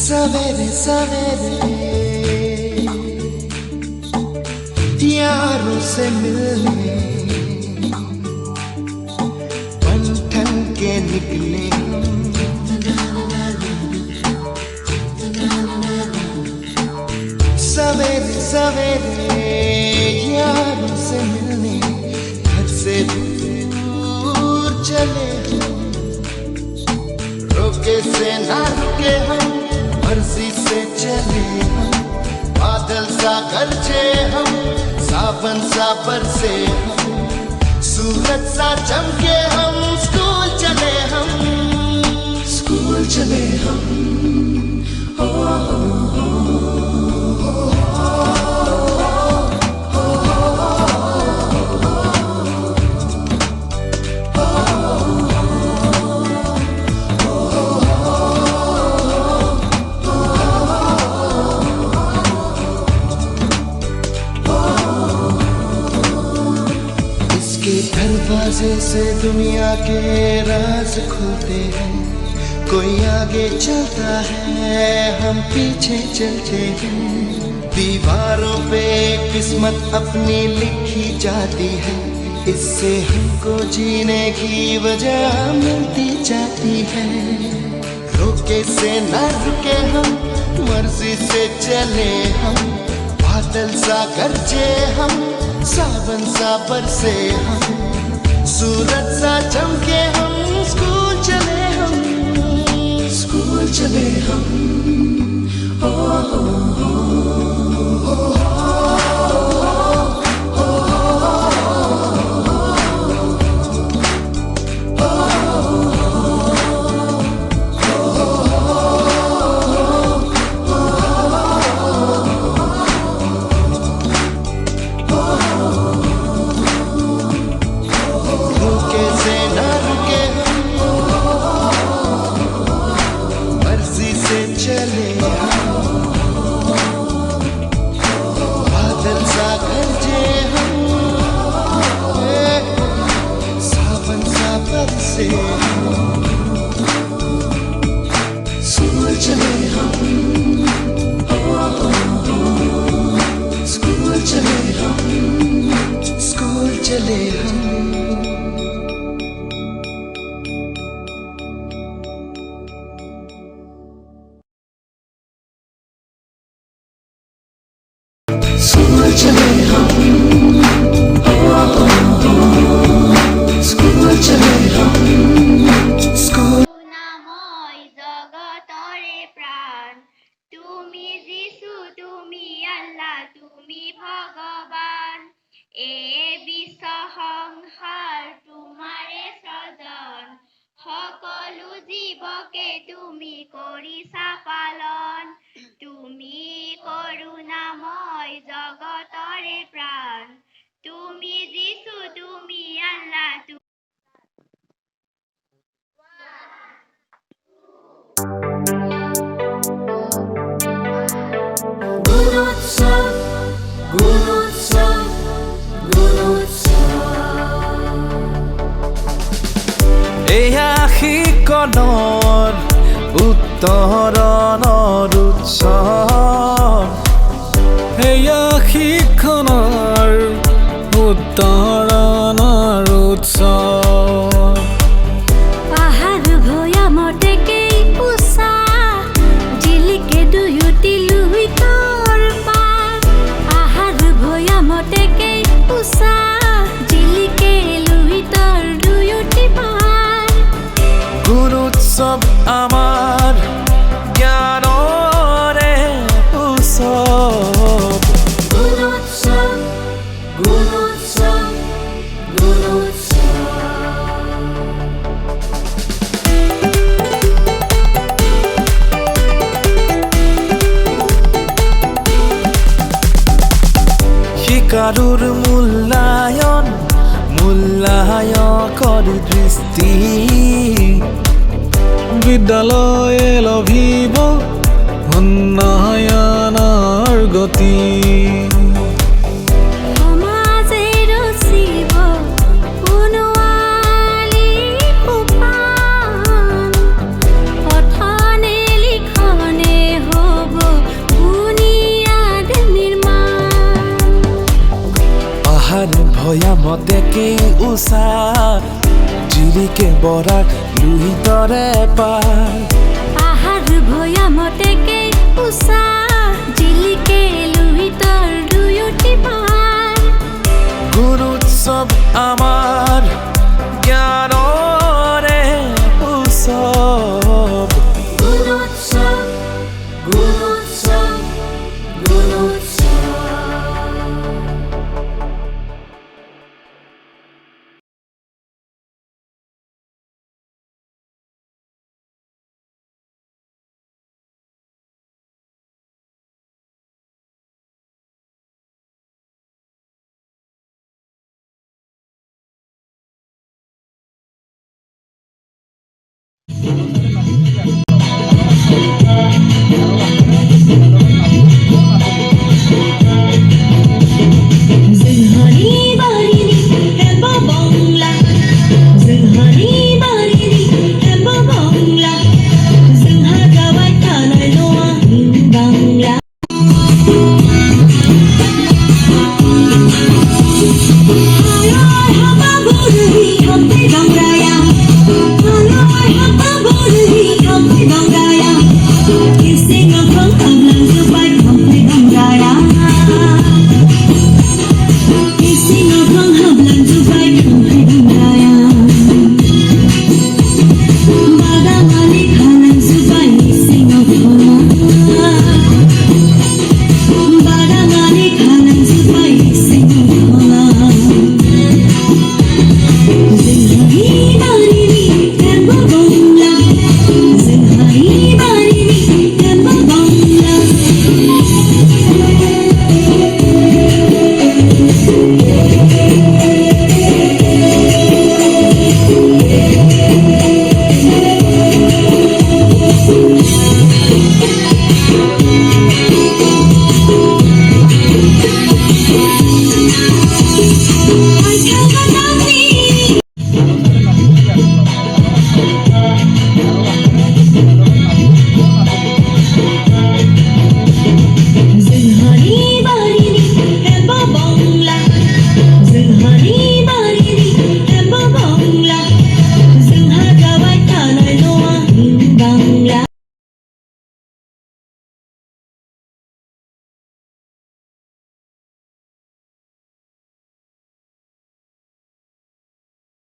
सवेरे सवेरे यारों से मिलने बन ठन के निकले सवेरे सवेरे यारों से मिलने घर से दूर चले रोके से ना रुके हम मर्जी से चले हम बादल सा गरजे हम सावन सा बरसे हम सूरज सा चमके हम स्कूल चले हम दरवाजे से दुनिया के राज खुलते हैं कोई आगे चलता है हम पीछे चलते हैं दीवारों पे किस्मत अपनी लिखी जाती है इससे हमको जीने की वजह मिलती जाती है रोके से न रुके हम मर्जी से चले हम बादल सा गरजे हम सावन सा बरसे हम सूरज सा चमके हम स्कूल चले हम बादल सा गरजे हम सावन सा बरसे स्कूल चले हम स्कूल चले हम स्कूल चले हम स्कूल चले हम स्कूल নাময় জগতরে প্রাণ তুমি যিশু তুমি আল্লাহ তুমি ভগবান এ বিশ্ব সংসার তোমাৰে সৃজন সকলো জীৱকে তুমি কৰিছা পালন তুমি করুণাময় জগতরে প্রাণ তুমি যিশু তুমি আল্লাহ গুণোৎসৱ গুণোৎসৱ গুণোৎসৱ এয়া শিকনৰ উত্তৰণৰ উৎসৱ এয়া শিক্ষণৰ উত্তৰণৰ উৎসৱ পাহাৰ ভৈয়ামতেকেই উষা জিলিকে দুয়োটি লুইতৰ পাৰ পাহাৰ ভৈয়ামতেকেই উষা জিলিকে লুইতৰ দুয়োটি পাৰ গুণোৎসৱ আমাৰ জ্ঞানৰে উৎসৱ গুণোৎসৱ গুণোৎসৱ গুণোৎসৱ কারুর মূল্যায়ন করি দৃষ্টি বিদ্যালয়ে লভিব উন্নয়নৰ গতি সমাজে ৰচিব সোণোৱালী সোপান পঠনে লিখনে হ'ব বুনিয়াদ নিৰ্মাণ আহার ভয়ামতে কে উষা জিরিকে বরাক লুই তরে পার পাহাৰ ভৈয়ামতেকে উষা জিলিকে লোহিতৰ দুয়োটি পাৰ গুণ উৎসৱ আমাৰ জ্ঞানৰে উৎসৱ গুণোৎসৱ গুণোৎসৱ গুণোৎসৱ